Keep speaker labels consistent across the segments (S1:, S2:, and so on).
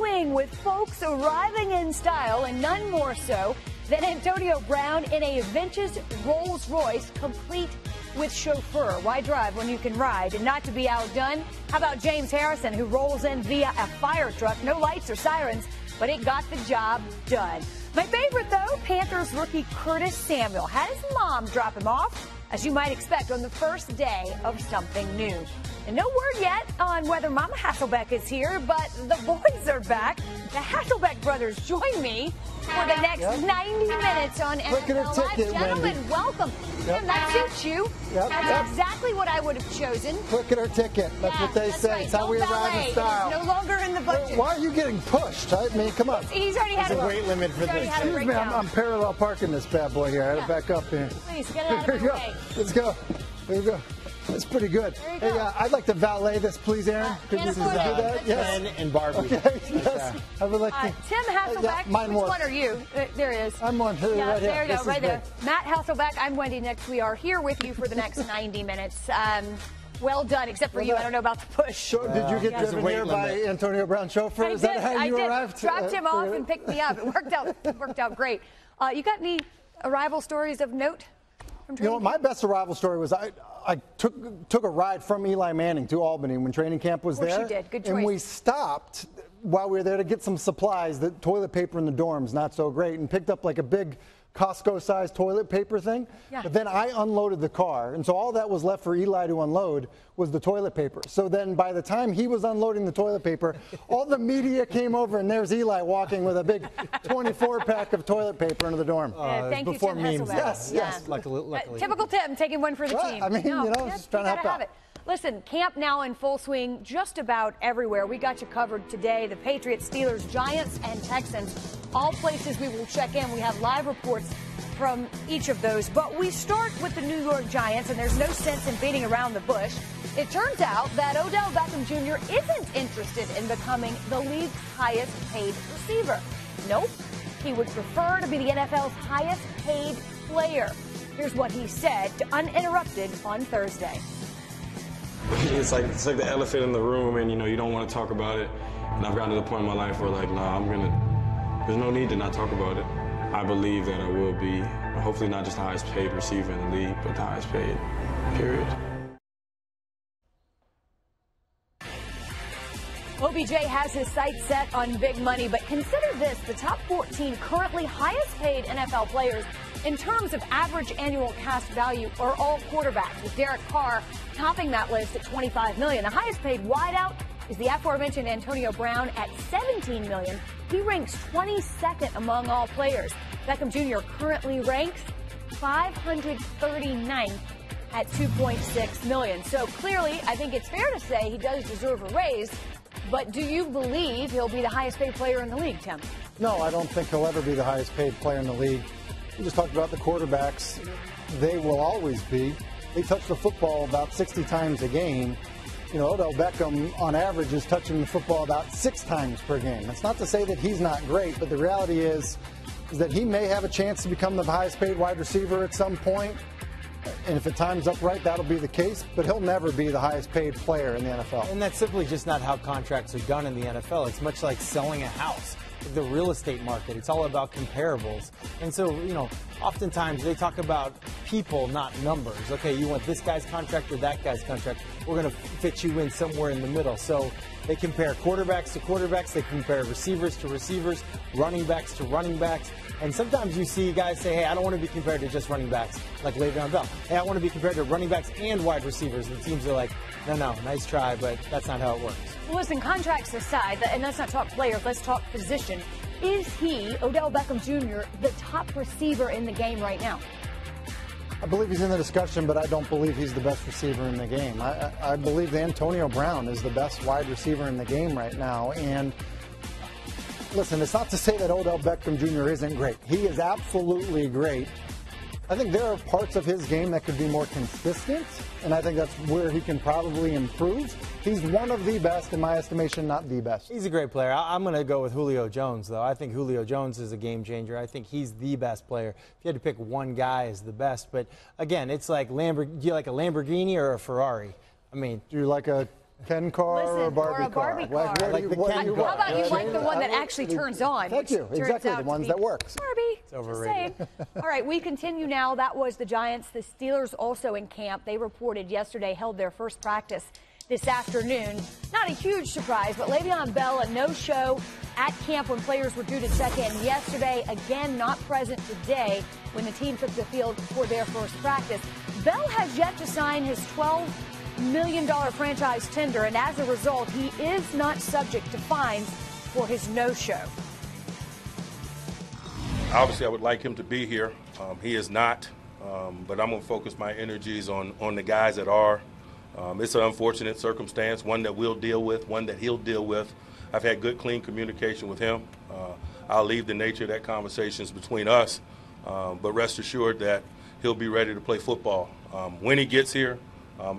S1: swing with folks arriving in style, and none more so than Antonio Brown in a vintage Rolls Royce complete with chauffeur. Why drive when you can ride? And not to be outdone, how about James Harrison, who rolls in via a fire truck? No lights or sirens, but it got the job done. My favorite, though, Panthers rookie Curtis Samuel had his mom drop him off, as you might expect, on the first day of something new. And no word yet on whether Mama Hasselbeck is here, but the boys are back. The Hasselbeck brothers join me for the next 90 minutes on NFL Live. Gentlemen, welcome. Tim, that suits you. That's exactly what I would have chosen.
S2: Look at her ticket. That's what they say.
S1: Right.
S2: It's how we arrive in style.
S1: No longer in the budget.
S2: Why are you getting pushed? I mean, come on.
S1: He's already had
S2: a weight limit for this. Excuse me, I'm parallel parking this bad boy here. I had to back up here.
S1: Please, get it out of the way.
S2: Let's go. There you go. That's pretty good. Hey, I'd like to valet this, please, Aaron. Could you do that?
S3: Yes. Ken and Barbie.
S2: Okay, yes. I would like to.
S1: Tim Hasselbeck, which one are you? There he is.
S2: I'm one.
S1: There you go, right there.
S2: Good.
S1: Matt Hasselbeck, I'm Wendy Nix. We are here with you for the next 90 minutes. Well done, except for you. I don't know about the push.
S2: So, did you get driven here by Antonio Brown chauffeur? Is that how you arrived?
S1: Dropped him off and picked me up. It worked out great. You got any arrival stories of note?
S2: You know, my best arrival story was I took a ride from Eli Manning to Albany when training camp was there.
S1: Of course you did. Good choice.
S2: And we stopped while we were there to get some supplies. The toilet paper in the dorm's not so great, and picked up like a big Costco-sized toilet paper thing. Yeah. But then I unloaded the car, and so all that was left for Eli to unload was the toilet paper. So then by the time he was unloading the toilet paper, all the media came over, and there's Eli walking with a big 24-pack of toilet paper into the dorm.
S1: Thank you, Tim
S2: memes.
S1: Hasselbeck.
S2: Yes.
S3: Luckily.
S1: Typical Tim, taking one for the team.
S2: I mean, just trying to help out.
S1: Listen, camp now in full swing just about everywhere. We got you covered today. The Patriots, Steelers, Giants, and Texans, all places we will check in. We have live reports from each of those. But we start with the New York Giants, and there's no sense in beating around the bush. It turns out that Odell Beckham Jr. isn't interested in becoming the league's highest paid receiver. Nope. He would prefer to be the NFL's highest paid player. Here's what he said to Uninterrupted on Thursday.
S4: It's like the elephant in the room, and you don't want to talk about it. And I've gotten to the point in my life where there's no need to not talk about it. I believe that I will be, hopefully not just the highest paid receiver in the league, but the highest paid, period.
S1: OBJ has his sights set on big money, but consider this, the top 14 currently highest paid NFL players in terms of average annual cash value are all quarterbacks, with Derek Carr topping that list at $25 million. The highest paid wideout is the aforementioned Antonio Brown at $17 million. He ranks 22nd among all players. Beckham Jr. currently ranks 539th at $2.6 million. So clearly, I think it's fair to say he does deserve a raise. But do you believe he'll be the highest paid player in the league, Tim?
S2: No, I don't think he'll ever be the highest paid player in the league. We just talked about the quarterbacks. They will always be. They touch the football about 60 times a game. Odell Beckham, on average, is touching the football about 6 times per game. That's not to say that he's not great, but the reality is that he may have a chance to become the highest paid wide receiver at some point. And if it times up right, that'll be the case. But he'll never be the highest paid player in the NFL.
S3: And that's simply just not how contracts are done in the NFL. It's much like selling a house. The real estate market, it's all about comparables. And so, oftentimes they talk about people, not numbers. Okay, you want this guy's contract or that guy's contract. We're going to fit you in somewhere in the middle. So they compare quarterbacks to quarterbacks. They compare receivers to receivers, running backs to running backs. And sometimes you see guys say, hey, I don't want to be compared to just running backs like Le'Veon Bell. Hey, I want to be compared to running backs and wide receivers. And teams are like, no, nice try, but that's not how it works.
S1: Well, listen, contracts aside, and let's not talk players, let's talk position. Is he, Odell Beckham Jr., the top receiver in the game right now?
S2: I believe he's in the discussion, but I don't believe he's the best receiver in the game. I believe Antonio Brown is the best wide receiver in the game right now. And listen, it's not to say that Odell Beckham Jr. isn't great. He is absolutely great. I think there are parts of his game that could be more consistent, and I think that's where he can probably improve. He's one of the best, in my estimation, not the best.
S3: He's a great player. I'm going to go with Julio Jones, though. I think Julio Jones is a game changer. I think he's the best player. If you had to pick one guy as the best, but again, it's like do you like a Lamborghini or a Ferrari? I mean,
S2: do you like a Ken car or a Barbie car?
S1: Car.
S2: Like the Ken
S1: How
S2: car.
S1: about you like the one that actually turns on?
S2: Thank you. Exactly, the ones that works.
S1: Barbie.
S3: It's overrated.
S1: All right, we continue now. That was the Giants. The Steelers also in camp. They reported yesterday held their first practice this afternoon. Not a huge surprise, but Le'Veon Bell, a no-show at camp when players were due to check in yesterday. Again, not present today when the team took the field for their first practice. Bell has yet to sign his $12 million franchise tender, and as a result, he is not subject to fines for his no-show.
S5: Obviously, I would like him to be here. He is not, but I'm going to focus my energies on the guys that are. It's an unfortunate circumstance, one that we'll deal with, one that he'll deal with. I've had good, clean communication with him. I'll leave the nature of that conversations between us, but rest assured that he'll be ready to play football. When he gets here,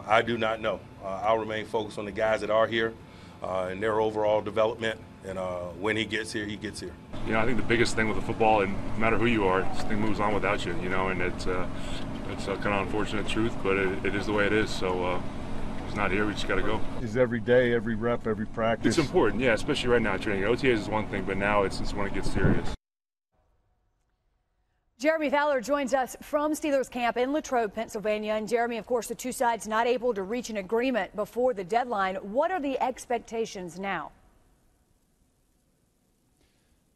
S5: I do not know. I'll remain focused on the guys that are here and their overall development, and when he gets here, he gets here.
S6: You know, I think the biggest thing with the football, and no matter who you are, this thing moves on without you, you know, and it's a kind of unfortunate truth, but it is the way it is, so he's not here, we just got to go.
S7: Is every day, every rep, every practice.
S6: It's important, yeah, especially right now training. OTAs is one thing, but now it's when it gets serious.
S1: Jeremy Fowler joins us from Steelers camp in Latrobe, Pennsylvania. And Jeremy, of course, the two sides not able to reach an agreement before the deadline. What are the expectations now?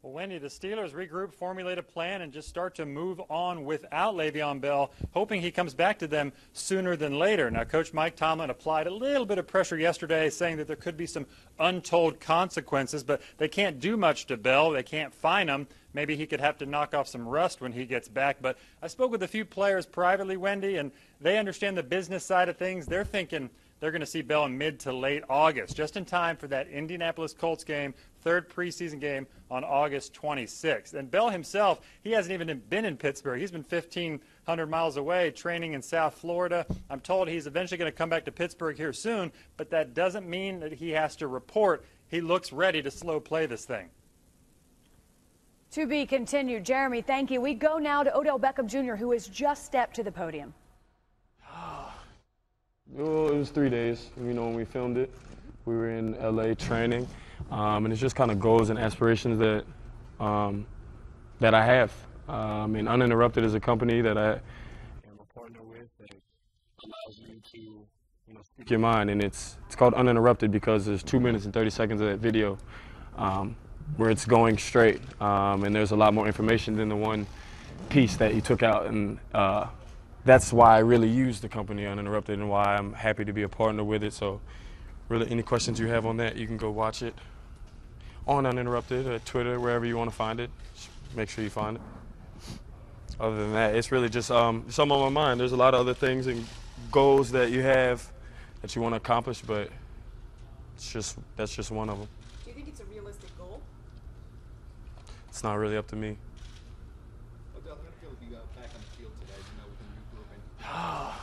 S8: Well, Wendy, the Steelers regroup, formulate a plan, and just start to move on without Le'Veon Bell, hoping he comes back to them sooner than later. Now, Coach Mike Tomlin applied a little bit of pressure yesterday, saying that there could be some untold consequences, but they can't do much to Bell. They can't fine him. Maybe he could have to knock off some rust when he gets back. But I spoke with a few players privately, Wendy, and they understand the business side of things. They're thinking they're going to see Bell in mid to late August, just in time for that Indianapolis Colts game, third preseason game on August 26th. And Bell himself, he hasn't even been in Pittsburgh. He's been 1,500 miles away training in South Florida. I'm told he's eventually going to come back to Pittsburgh here soon, but that doesn't mean that he has to report. He looks ready to slow play this thing.
S1: To be continued. Jeremy, thank you. We go now to Odell Beckham Jr., who has just stepped to the podium.
S4: Well, it was 3 days, you know, when we filmed it. We were in LA training, and it's just kind of goals and aspirations that I have. And Uninterrupted is a company that I am a partner with that allows you to, you know, speak your mind, and it's called Uninterrupted because there's 2 minutes and 30 seconds of that video where it's going straight, and there's a lot more information than the one piece that you took out, and that's why I really use the company Uninterrupted and why I'm happy to be a partner with it. So really, any questions you have on that, you can go watch it on Uninterrupted or Twitter, wherever you want to find it. Just make sure you find it. Other than that, it's really just something on my mind. There's a lot of other things and goals that you have that you want to accomplish, but that's just one of them.
S9: Do you think it's a realistic goal?
S4: It's not really up to me.
S10: Odell, how did it feel if you got back on the field today, you know, with the new group?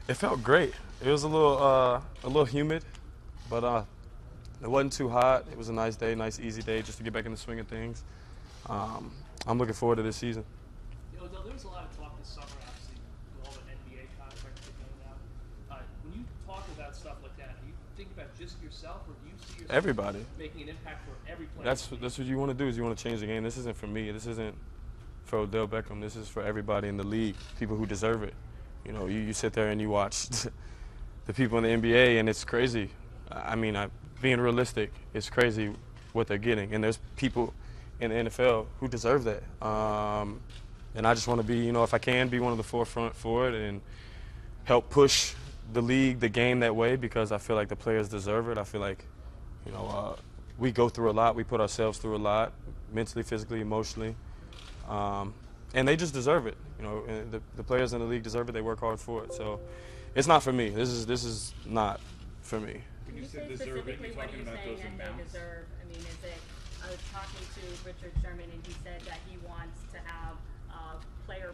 S4: It felt great. It was a little humid, but it wasn't too hot. It was a nice day, nice easy day just to get back in the swing of things. I'm looking forward to this season.
S11: Odell, there was a lot of talk this summer, obviously, with all the NBA contracts that came out. When you talk about stuff like that, do you think about just yourself, or do you see yourself
S4: everybody
S11: making an impact for every player?
S4: That's what you want to do, is you want to change the game. This isn't for me. This isn't for Odell Beckham. This is for everybody in the league, people who deserve it. You know, you sit there and you watch the people in the NBA, and it's crazy. I mean, being realistic, it's crazy what they're getting. And there's people in the NFL who deserve that. And I just want to be, you know, if I can, be one of the forefront for it and help push the league, the game that way, because I feel like the players deserve it. I feel like, you know, we go through a lot. We put ourselves through a lot, mentally, physically, emotionally. And they just deserve it. You know, and the players in the league deserve it. They work hard for it. So it's not for me. This is not for me.
S9: When you say specifically, what are you saying that they deserve? I mean, is it? I was talking to Richard Sherman, and he said that he wants to have player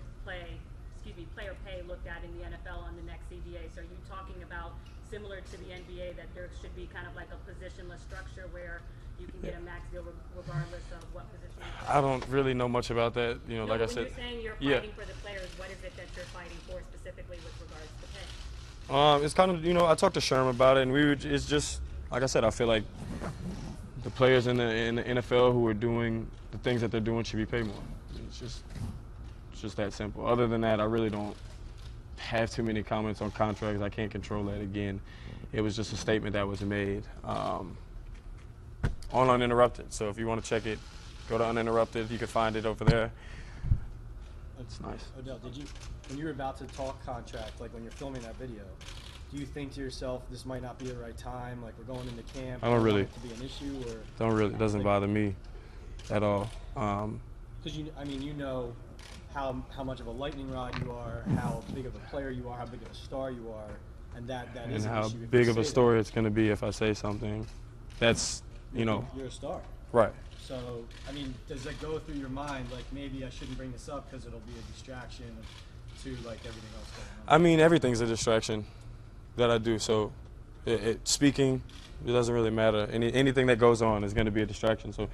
S9: pay looked at in the NFL on the next CBA. So are you talking about similar to the NBA, that there should be kind of like a positionless structure where you can get a max deal regardless of what position you play?
S4: I don't really know much about that. You know, like I said.
S9: When you're saying you're fighting for the players, what is it that you're fighting for specifically with regards to pay?
S4: It's kind of, you know, I talked to Sherman about it, and it's just like I said, I feel like the players in the NFL who are doing the things that they're doing should be paid more. It's just that simple. Other than that, I really don't have too many comments on contracts. I can't control that. Again, it was just a statement that was made on Uninterrupted. So if you want to check it, go to Uninterrupted. You can find it over there. It's nice.
S12: Odell, when you were about to talk contract, like when you're filming that video, do you think to yourself, this might not be the right time, like we're going into camp?
S4: I don't really.
S12: To be an issue, or
S4: don't really. It doesn't bother me at all.
S12: Because you know how much of a lightning rod you are, how big of a player you are, how big of a star you are, and that is an
S4: how
S12: issue.
S4: big of a story it's going to be if I say something. That's
S12: you're a star.
S4: Right.
S12: So, does that go through your mind, like maybe I shouldn't bring this up because it'll be a distraction to like everything else going on?
S4: Everything's a distraction that I do. So, speaking, it doesn't really matter. Anything that goes on is going to be a distraction. So,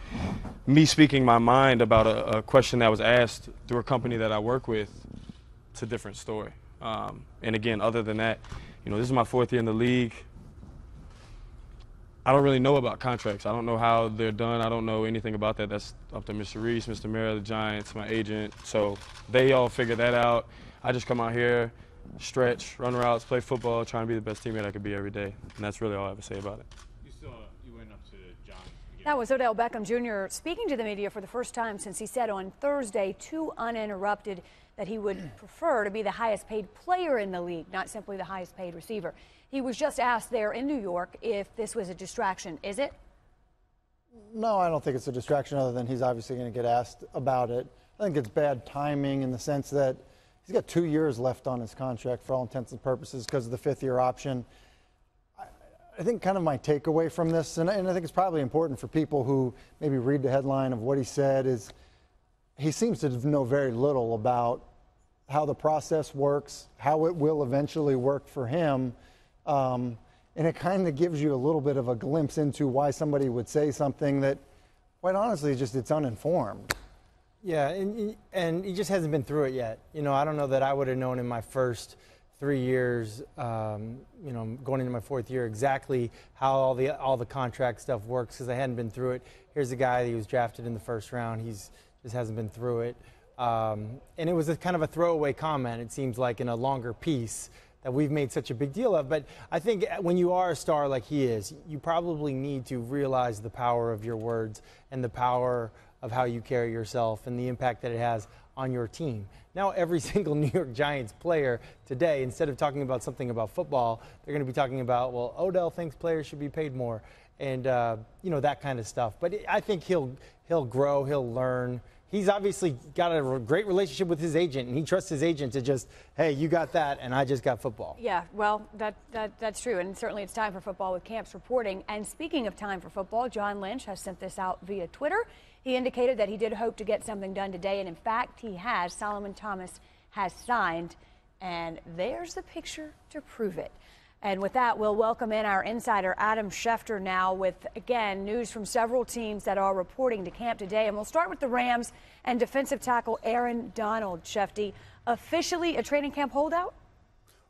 S4: me speaking my mind about a question that was asked through a company that I work with, it's a different story. And again, other than that, this is my 4th year in the league. I don't really know about contracts. I don't know how they're done. I don't know anything about that. That's up to Mr. Reese, Mr. Mara, the Giants, my agent. So they all figure that out. I just come out here, stretch, run routes, play football, try and be the best teammate I could be every day. And that's really all I have to say about it.
S13: You went up to John.
S1: That was Odell Beckham Jr. speaking to the media for the first time since he said on Thursday to Uninterrupted that he would prefer to be the highest paid player in the league, not simply the highest paid receiver. He was just asked there in New York if this was a distraction. Is it?
S2: No, I don't think it's a distraction other than he's obviously going to get asked about it. I think it's bad timing in the sense that he's got 2 years left on his contract for all intents and purposes because of the 5th-year option. I think kind of my takeaway from this, and I think it's probably important for people who maybe read the headline of what he said, is he seems to know very little about how the process works, how it will eventually work for him. And it kind of gives you a little bit of a glimpse into why somebody would say something that, quite honestly, it's uninformed.
S3: Yeah, and he just hasn't been through it yet. I don't know that I would have known in my first 3 years, going into my 4th year, exactly how all the contract stuff works because I hadn't been through it. Here's a guy that was drafted in the 1st round. He's just hasn't been through it. And it was kind of a throwaway comment, it seems like, in a longer piece that we've made such a big deal of. But I think when you are a star like he is, you probably need to realize the power of your words and the power of how you carry yourself and the impact that it has on your team. Now every single New York Giants player today, instead of talking about something about football, they're going to be talking about, well, Odell thinks players should be paid more and, that kind of stuff. But I think he'll grow, he'll learn. He's obviously got a great relationship with his agent, and he trusts his agent to just, hey, you got that, and I just got football.
S1: Yeah, well, that's true, and certainly it's time for football with Camps reporting. And speaking of time for football, John Lynch has sent this out via Twitter. He indicated that he did hope to get something done today, and in fact, he has. Solomon Thomas has signed, and there's the picture to prove it. And with that, we'll welcome in our insider, Adam Schefter, now with, again, news from several teams that are reporting to camp today. And we'll start with the Rams and defensive tackle Aaron Donald. Shefty, officially a training camp holdout?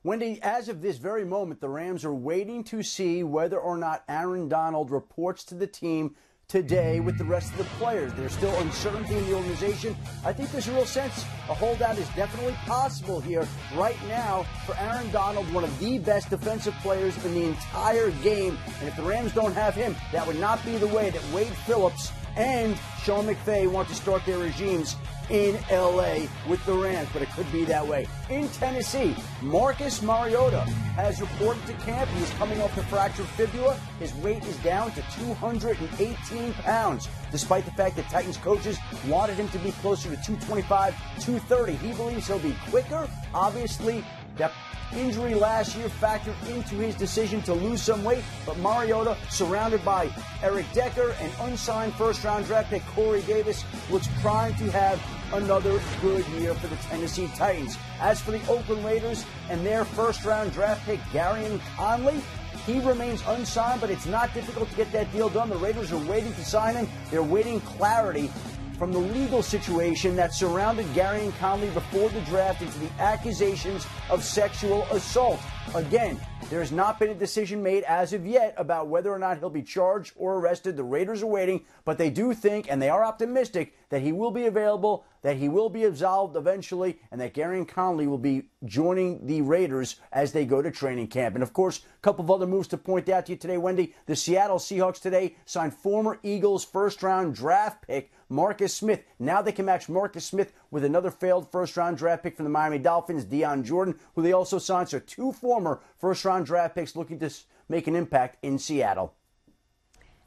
S14: Wendy, as of this very moment, the Rams are waiting to see whether or not Aaron Donald reports to the team today with the rest of the players. There's still uncertainty in the organization. I think there's a real sense a holdout is definitely possible here right now for Aaron Donald, one of the best defensive players in the entire game. And if the Rams don't have him, that would not be the way that Wade Phillips and Sean McVay want to start their regimes in L.A. with the Rams, but it could be that way. In Tennessee, Marcus Mariota has reported to camp. He's coming off the fractured fibula. His weight is down to 218 pounds, despite the fact that Titans coaches wanted him to be closer to 225, 230. He believes he'll be quicker. Obviously, that injury last year factored into his decision to lose some weight, but Mariota, surrounded by Eric Decker and unsigned first-round draft pick Corey Davis, looks primed to have another good year for the Tennessee Titans. As for the Oakland Raiders and their first-round draft pick Garyon Conley, he remains unsigned, but it's not difficult to get that deal done. The Raiders are waiting to sign him. They're waiting clarity from the legal situation that surrounded Gareon Conley before the draft into the accusations of sexual assault. Again, there has not been a decision made as of yet about whether or not he'll be charged or arrested. The Raiders are waiting, but they do think, and they are optimistic, that he will be available, that he will be absolved eventually, and that Gareon Conley will be joining the Raiders as they go to training camp. And, of course, a couple of other moves to point out to you today, Wendy. The Seattle Seahawks today signed former Eagles first-round draft pick Marcus Smith. Now they can match Marcus Smith with another failed first-round draft pick from the Miami Dolphins, Deion Jordan, who they also signed. So 2 former first-round draft picks looking to make an impact in Seattle.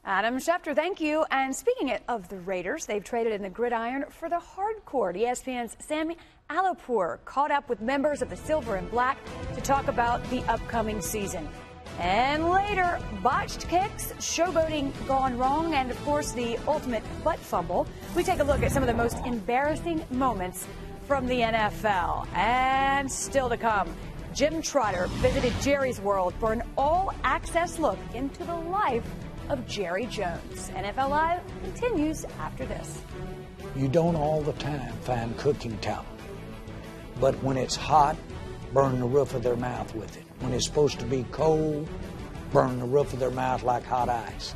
S1: Adam Schefter, thank you. And speaking of the Raiders, they've traded in the gridiron for the hardcore. ESPN's Sammy Alapour caught up with members of the Silver and Black to talk about the upcoming season. And later, botched kicks, showboating gone wrong, and, of course, the ultimate butt fumble. We take a look at some of the most embarrassing moments from the NFL. And still to come, Jim Trotter visited Jerry's World for an all-access look into the life of Jerry Jones. NFL Live continues after this.
S15: You don't all the time find cooking talent, but when it's hot, burn the roof of their mouth with it. When it's supposed to be cold, burn the roof of their mouth like hot ice.